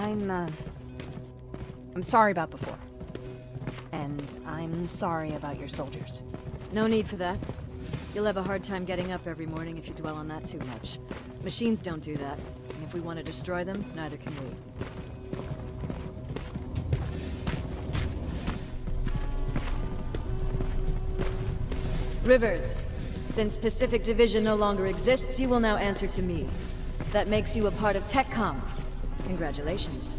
I'm sorry about before. And I'm sorry about your soldiers. No need for that. You'll have a hard time getting up every morning if you dwell on that too much. Machines don't do that, and if we want to destroy them, neither can we. Rivers, since Pacific Division no longer exists, you will now answer to me. That makes you a part of TechCom. Congratulations.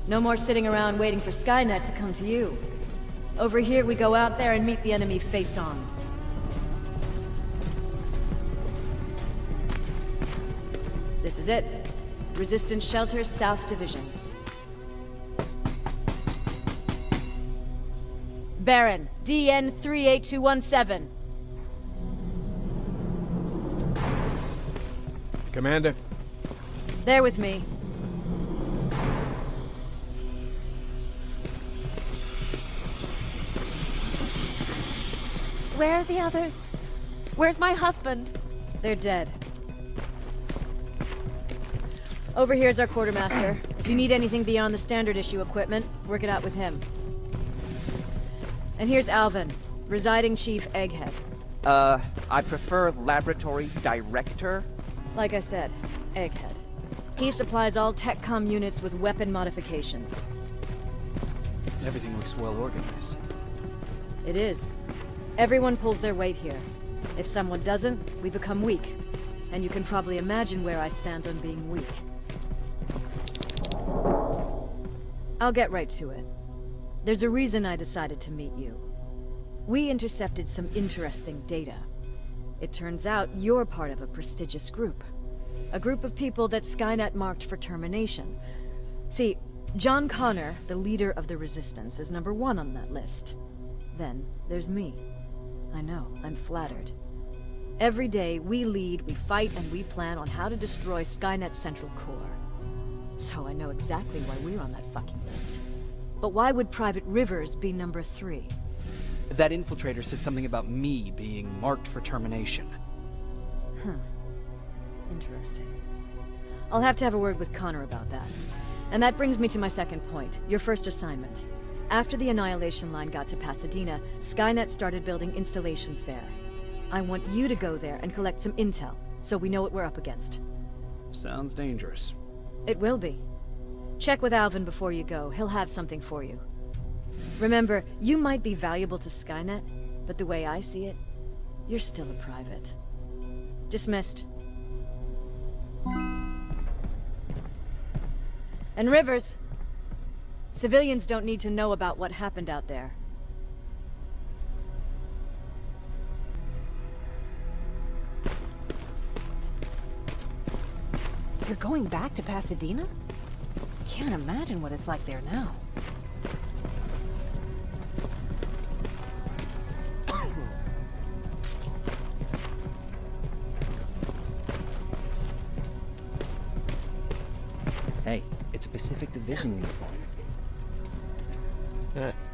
No more sitting around waiting for Skynet to come to you. Over here, we go out there and meet the enemy face on. This is it. Resistance Shelter, South Division. Baron, DN 38217. Commander. There with me. Where are the others? Where's my husband? They're dead. Over here's our quartermaster. If you need anything beyond the standard issue equipment, work it out with him. And here's Alvin, residing chief egghead. I prefer laboratory director. Like I said, egghead. He supplies all TechCom units with weapon modifications. Everything looks well organized. It is. Everyone pulls their weight here. If someone doesn't, we become weak. And you can probably imagine where I stand on being weak. I'll get right to it. There's a reason I decided to meet you. We intercepted some interesting data. It turns out you're part of a prestigious group. A group of people that Skynet marked for termination. See, John Connor, the leader of the Resistance, is #1 on that list. Then there's me. I know, I'm flattered. Every day, we lead, we fight, and we plan on how to destroy Skynet's central core. So I know exactly why we're on that fucking list. But why would Private Rivers be #3? That infiltrator said something about me being marked for termination. Huh. Interesting. I'll have to have a word with Connor about that. And that brings me to my second point, your first assignment. After the Annihilation Line got to Pasadena, Skynet started building installations there. I want you to go there and collect some intel, so we know what we're up against. Sounds dangerous. It will be. Check with Alvin before you go. He'll have something for you. Remember, you might be valuable to Skynet, but the way I see it, you're still a private. Dismissed. And Rivers, civilians don't need to know about what happened out there. You're going back to Pasadena? Can't imagine what it's like there now. Hey, it's a Pacific Division uniform.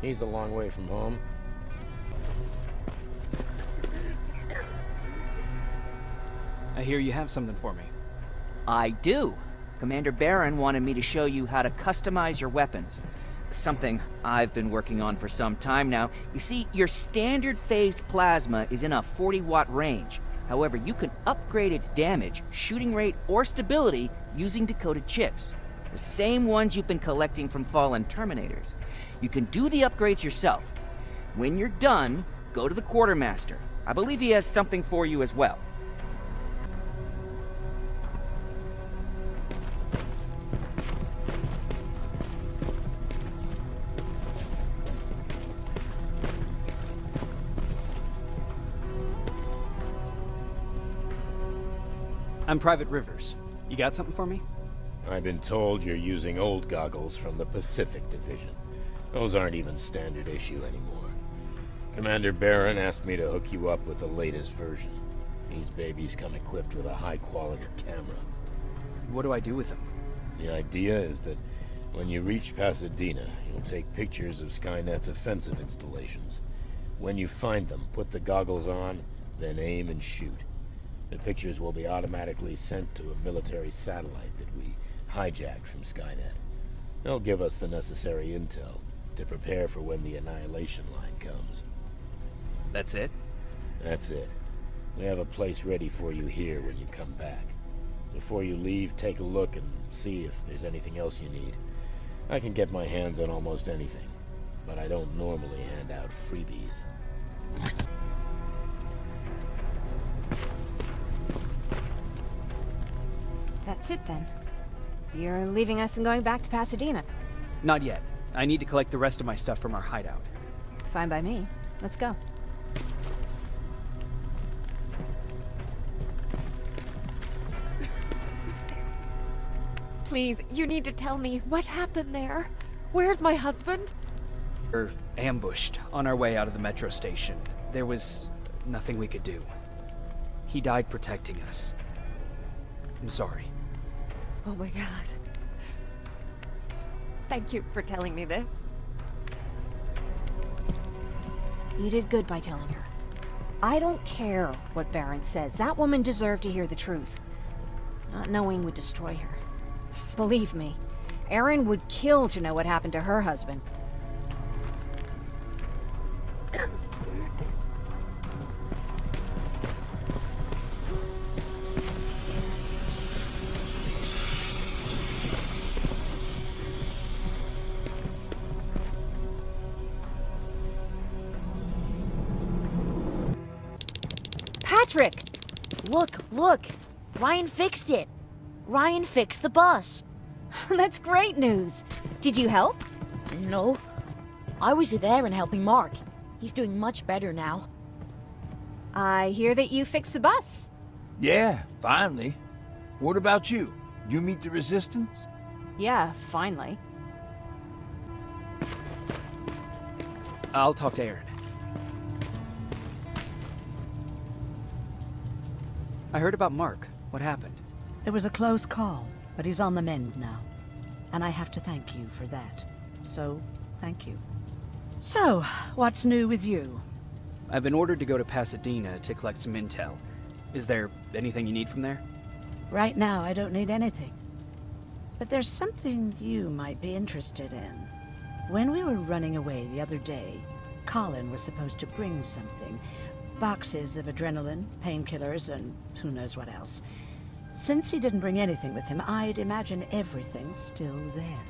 He's a long way from home. I hear you have something for me. I do. Commander Baron wanted me to show you how to customize your weapons. Something I've been working on for some time now. You see, your standard phased plasma is in a 40-watt range. However, you can upgrade its damage, shooting rate, or stability using decoded chips. The same ones you've been collecting from fallen Terminators. You can do the upgrades yourself. When you're done, go to the quartermaster. I believe he has something for you as well. I'm Private Rivers. You got something for me? I've been told you're using old goggles from the Pacific Division. Those aren't even standard issue anymore. Commander Baron asked me to hook you up with the latest version. These babies come equipped with a high-quality camera. What do I do with them? The idea is that when you reach Pasadena, you'll take pictures of Skynet's offensive installations. When you find them, put the goggles on, then aim and shoot. The pictures will be automatically sent to a military satellite that we hijacked from Skynet. They'll give us the necessary intel to prepare for when the annihilation line comes. That's it? That's it. We have a place ready for you here when you come back. Before you leave, take a look and see if there's anything else you need. I can get my hands on almost anything, but I don't normally hand out freebies. That's it then. You're leaving us and going back to Pasadena. Not yet. I need to collect the rest of my stuff from our hideout. Fine by me. Let's go. Please, you need to tell me what happened there. Where's my husband? We're ambushed on our way out of the metro station. There was nothing we could do. He died protecting us. I'm sorry. Oh my god. Thank you for telling me this. You did good by telling her. I don't care what Baron says. That woman deserved to hear the truth. Not knowing would destroy her. Believe me, Erin would kill to know what happened to her husband. Patrick! Look! Ryan fixed it! Ryan fixed the bus! That's great news. Did you help? No. I was there and helping Mark. He's doing much better now. I hear that you fixed the bus. Yeah, finally. What about you? You meet the resistance? Yeah, finally. I'll talk to Erin. I heard about Mark. What happened? It was a close call, but he's on the mend now. And I have to thank you for that. So, thank you. So, what's new with you? I've been ordered to go to Pasadena to collect some intel. Is there anything you need from there? Right now, I don't need anything. But there's something you might be interested in. When we were running away the other day, Colin was supposed to bring something. Boxes of adrenaline, painkillers, and who knows what else. Since he didn't bring anything with him, I'd imagine everything's still there.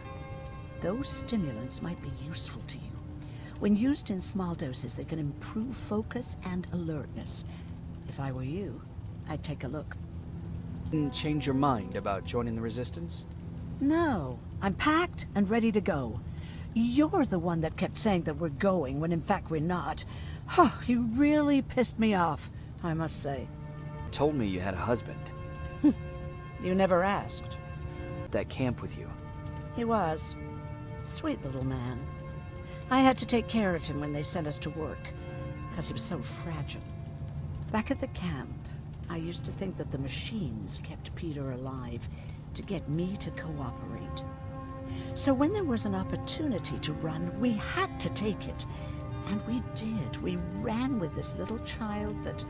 Those stimulants might be useful to you. When used in small doses, they can improve focus and alertness. If I were you, I'd take a look. And change your mind about joining the Resistance? No, I'm packed and ready to go. You're the one that kept saying that we're going when in fact we're not. Oh, you really pissed me off, I must say. Told me you had a husband. You never asked. That camp with you. He was. Sweet little man. I had to take care of him when they sent us to work, because he was so fragile. Back at the camp, I used to think that the machines kept Peter alive to get me to cooperate. So when there was an opportunity to run, we had to take it. And we did. We ran with this little child that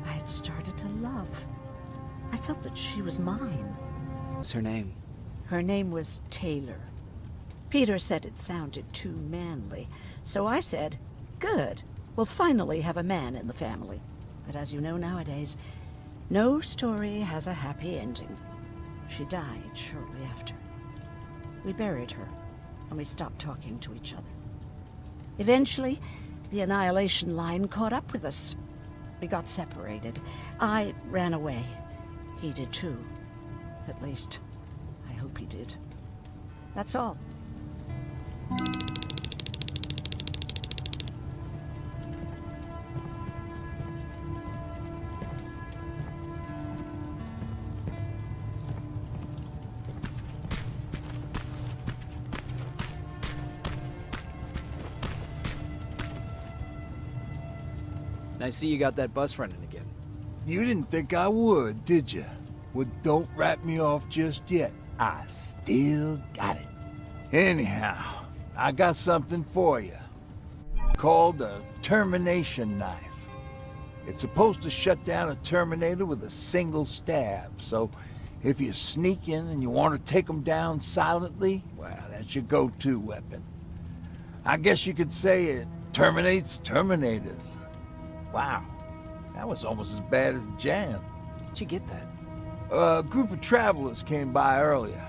I had started to love. I felt that she was mine. What's her name? Her name was Taylor. Peter said it sounded too manly, so I said, good, we'll finally have a man in the family. But as you know nowadays, no story has a happy ending. She died shortly after. We buried her, and we stopped talking to each other. Eventually, the annihilation line caught up with us. We got separated. I ran away. He did too. At least, I hope he did. That's all. I see you got that bus running again. You didn't think I would, did you? Well, don't wrap me off just yet. I still got it. Anyhow, I got something for you. Called a termination knife. It's supposed to shut down a Terminator with a single stab, so If you're sneaking and you want to take them down silently, well, that's your go-to weapon. I guess you could say it terminates Terminators. Wow, that was almost as bad as Jan. How'd you get that? A group of travelers came by earlier.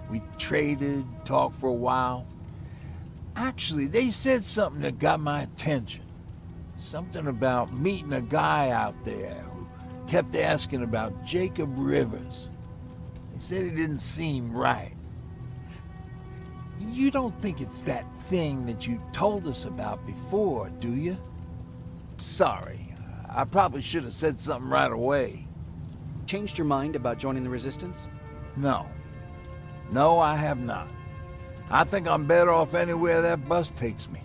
We traded, talked for a while. Actually, they said something that got my attention. Something about meeting a guy out there who kept asking about Jacob Rivers. They said it didn't seem right. You don't think it's that thing that you told us about before, do you? Sorry, I probably should have said something right away. Changed your mind about joining the Resistance? No. No, I have not. I think I'm better off anywhere that bus takes me.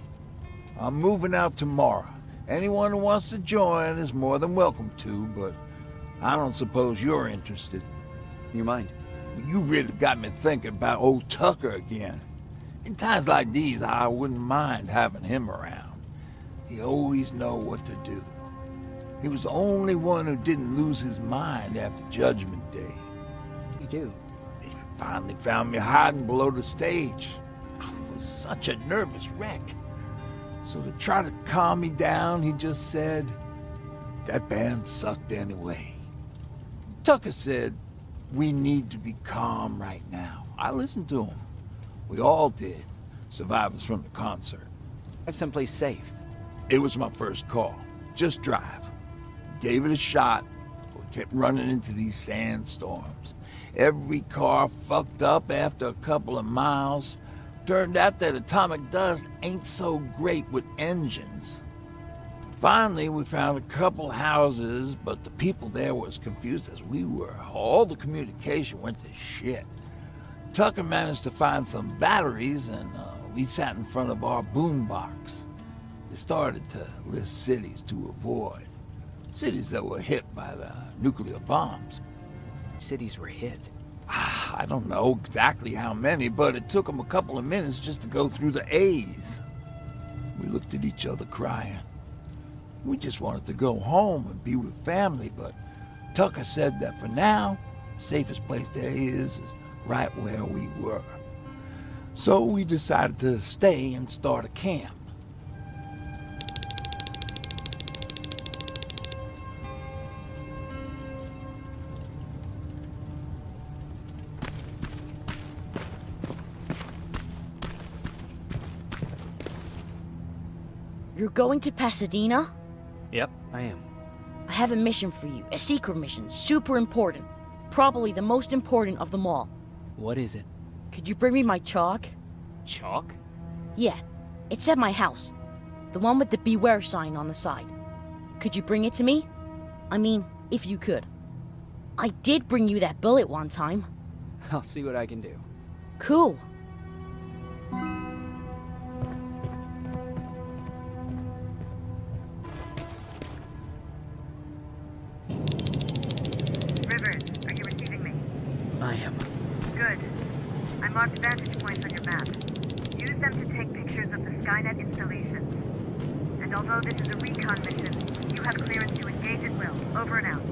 I'm moving out tomorrow. Anyone who wants to join is more than welcome to, but I don't suppose you're interested. Your mind? You really got me thinking about old Tucker again. In times like these, I wouldn't mind having him around. He always know what to do. He was the only one who didn't lose his mind after Judgment Day. You do? He finally found me hiding below the stage. I was such a nervous wreck. So to try to calm me down, he just said, that band sucked anyway. Tucker said, we need to be calm right now. I listened to him. We all did, survivors from the concert. Have someplace safe. It was my first call. Just drive. Gave it a shot. We kept running into these sandstorms. Every car fucked up after a couple of miles. Turned out that atomic dust ain't so great with engines. Finally, we found a couple houses, but the people there were as confused as we were. All the communication went to shit. Tucker managed to find some batteries, and we sat in front of our boombox. They started to list cities to avoid. Cities that were hit by the nuclear bombs. Cities were hit. I don't know exactly how many, but it took them a couple of minutes just to go through the A's. We looked at each other crying. We just wanted to go home and be with family, but Tucker said that for now, the safest place there is right where we were. So we decided to stay and start a camp. You're going to Pasadena? Yep, I am. I have a mission for you. A secret mission. Super important. Probably the most important of them all. What is it? Could you bring me my chalk? Chalk? Yeah. It's at my house. The one with the beware sign on the side. Could you bring it to me? I mean, if you could. I did bring you that bullet one time. I'll see what I can do. Cool. Rivers, are you receiving me? I am. Good. I marked vantage points on your map. Use them to take pictures of the Skynet installations. And although this is a recon mission, you have clearance to engage at will. Over and out.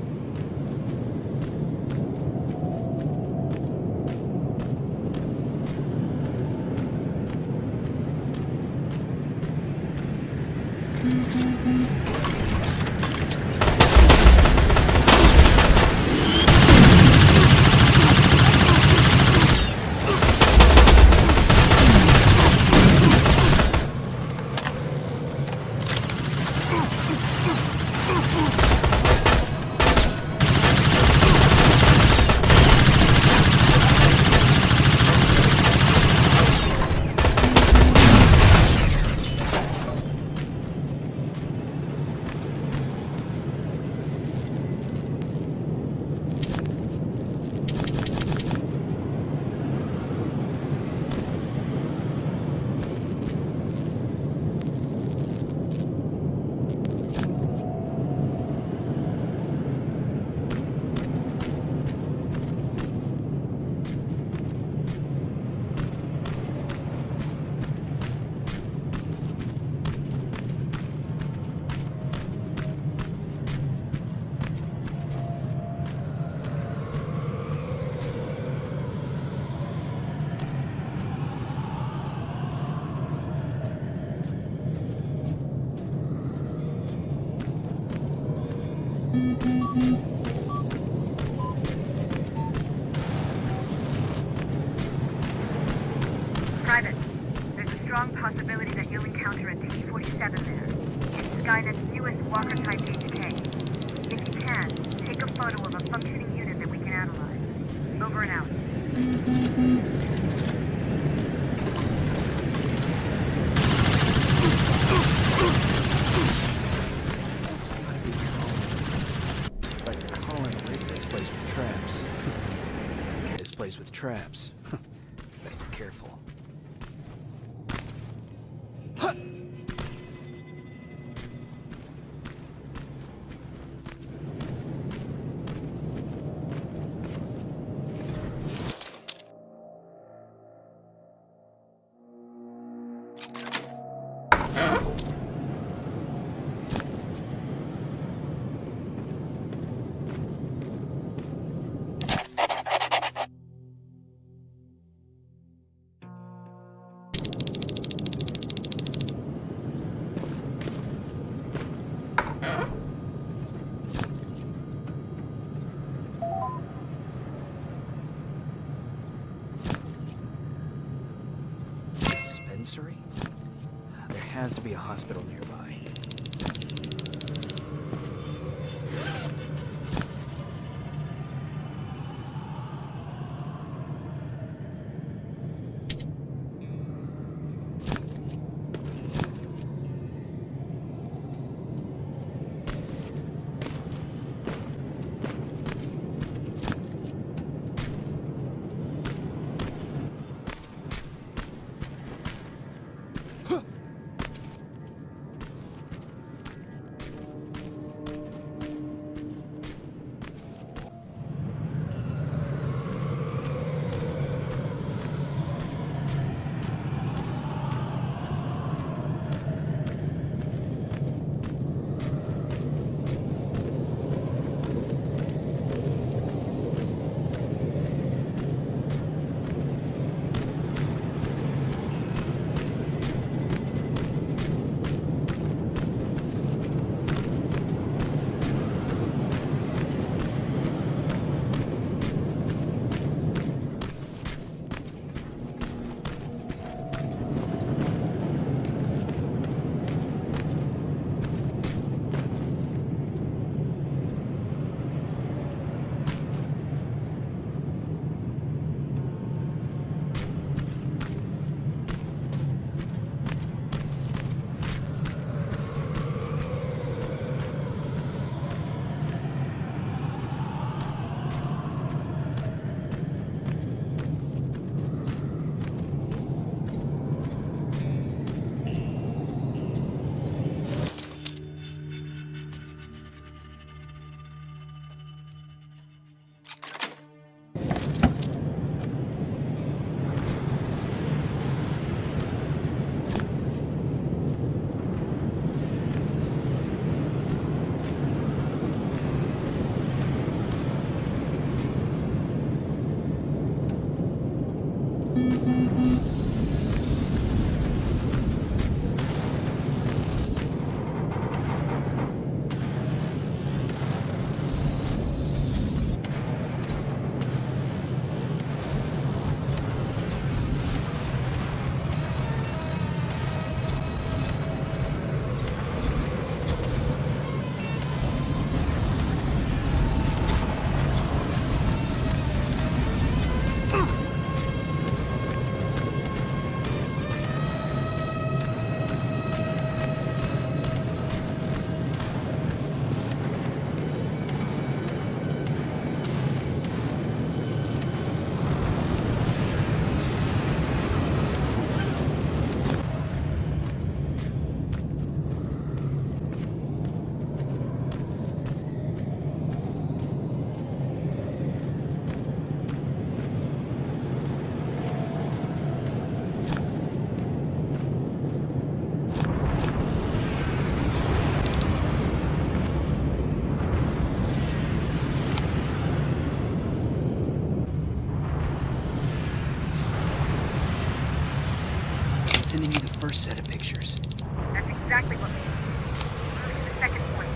Private, there's a strong possibility that you'll encounter a T-47 there. It's Skynet's newest Walker-type HK. If you can, take a photo of a functioning unit that we can analyze. Over and out. That's gotta be called. It's like they're calling this place with traps. This place with traps. Better be careful. Dispensary? There has to be a hospital nearby. Sending you the first set of pictures. That's exactly what we need. Moving to the second point.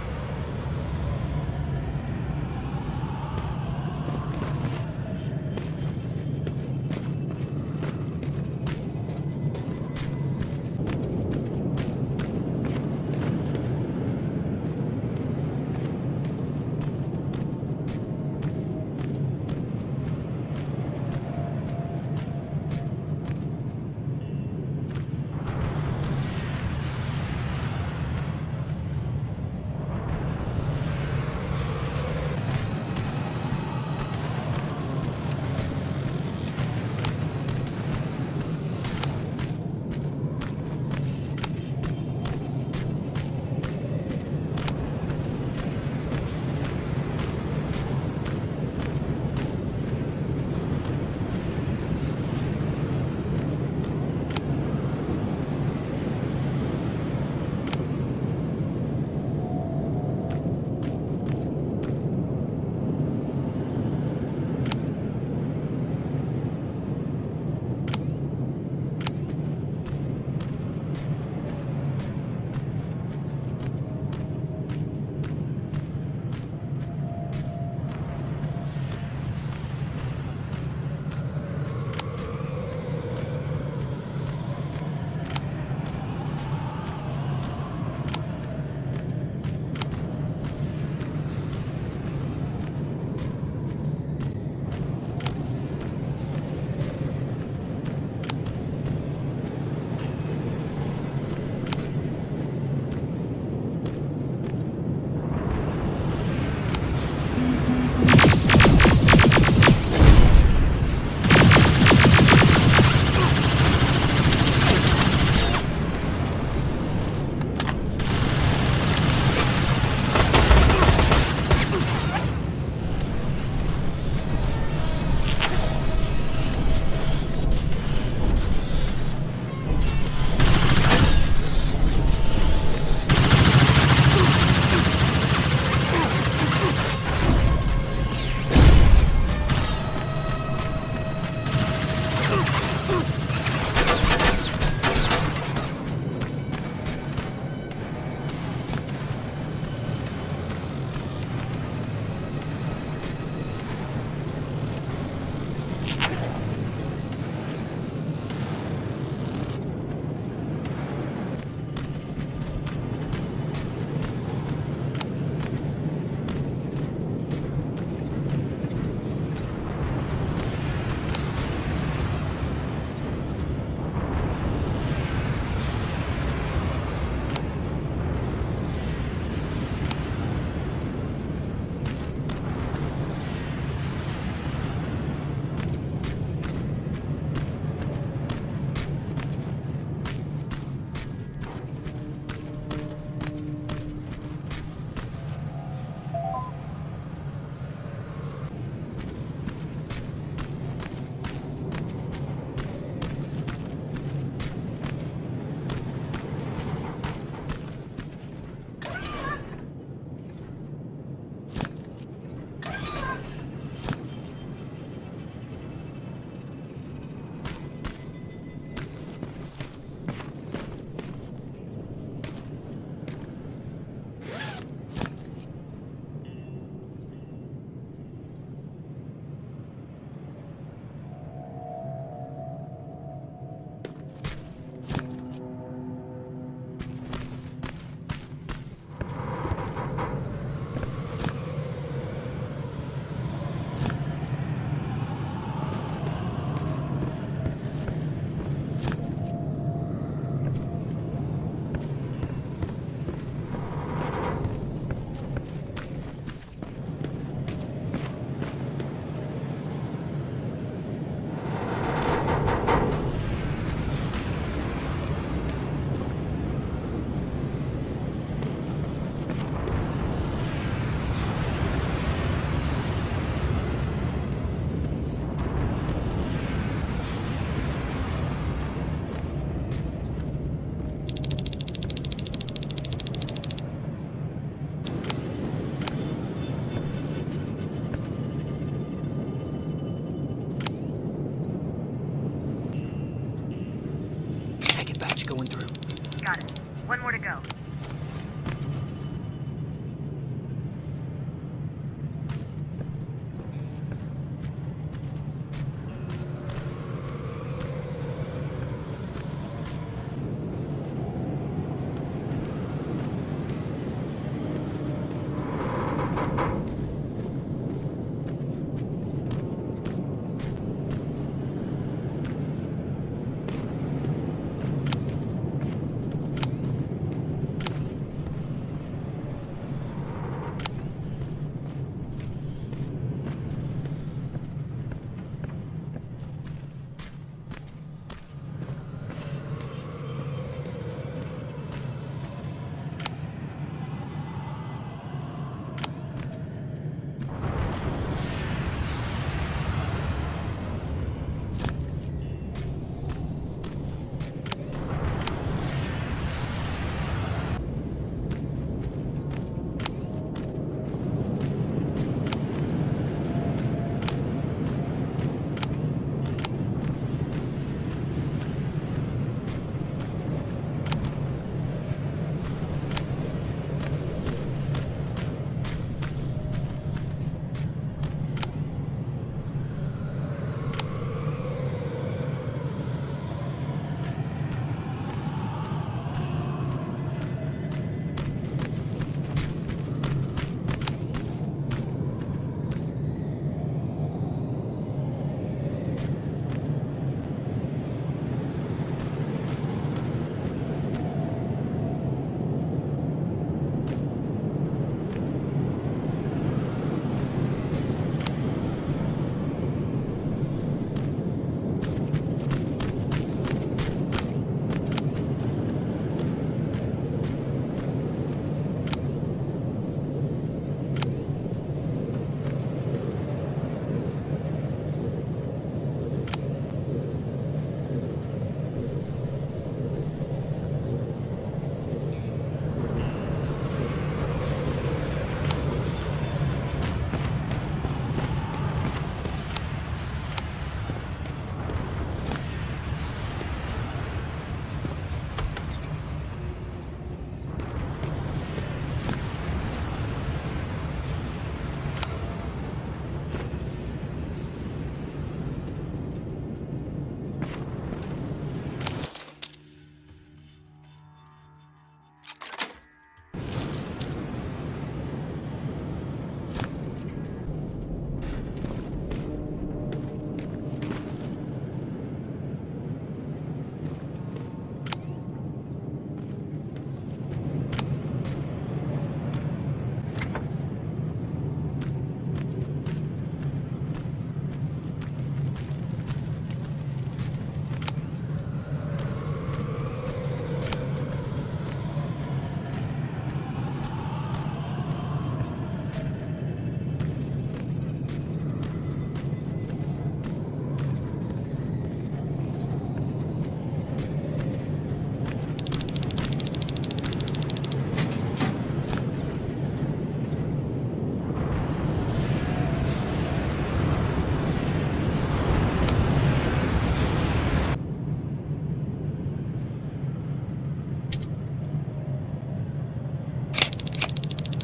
Going through. Got it. One more to go.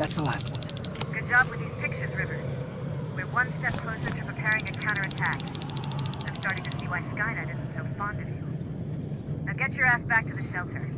That's the last one. Good job with these pictures, Rivers. We're one step closer to preparing a counterattack. I'm starting to see why Skynet isn't so fond of you. Now get your ass back to the shelter.